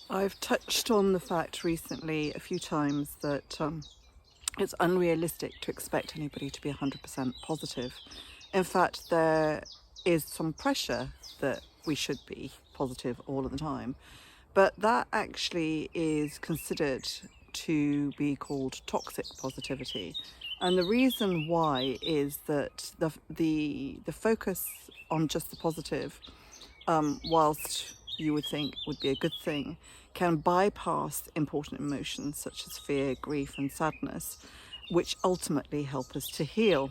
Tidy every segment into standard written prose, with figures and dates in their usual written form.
I've touched on the fact recently a few times that it's unrealistic to expect anybody to be 100% positive. In fact, there is some pressure that we should be positive all of the time, but that actually is considered to be called toxic positivity. And the reason why is that the focus on just the positive, whilst you would think would be a good thing, can bypass important emotions such as fear, grief, and sadness, which ultimately help us to heal.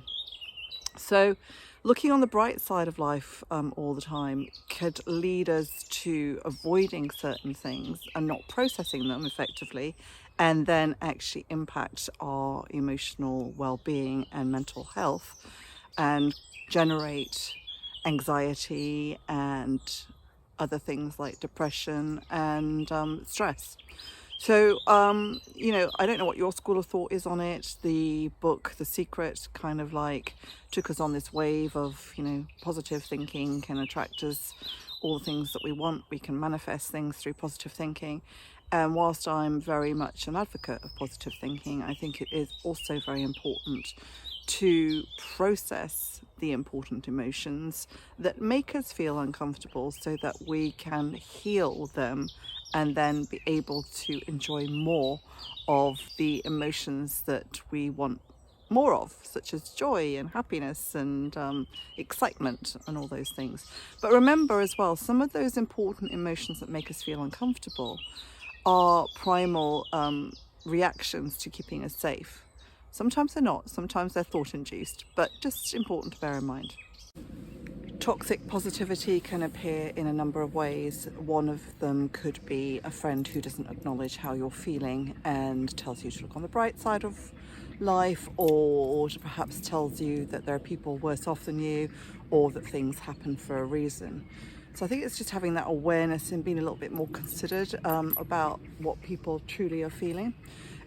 So, looking on the bright side of life all the time could lead us to avoiding certain things and not processing them effectively, and then actually impact our emotional well-being and mental health, and generate anxiety and other things like depression and stress. So, I don't know what your school of thought is on it. The book, The Secret, kind of like took us on this wave of, positive thinking can attract us all the things that we want. We can manifest things through positive thinking. And whilst I'm very much an advocate of positive thinking, I think it is also very important to process the important emotions that make us feel uncomfortable so that we can heal them and then be able to enjoy more of the emotions that we want more of, such as joy and happiness and excitement and all those things. But remember as well, some of those important emotions that make us feel uncomfortable are primal reactions to keeping us safe. Sometimes they're not, sometimes they're thought induced, but just important to bear in mind. Toxic positivity can appear in a number of ways. One of them could be a friend who doesn't acknowledge how you're feeling and tells you to look on the bright side of life, or perhaps tells you that there are people worse off than you, or that things happen for a reason. So I think it's just having that awareness and being a little bit more considered about what people truly are feeling.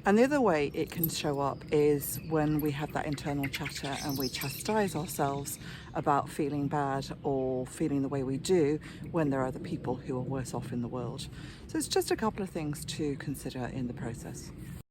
And the other way it can show up is when we have that internal chatter and we chastise ourselves about feeling bad or feeling the way we do when there are other people who are worse off in the world. So it's just a couple of things to consider in the process.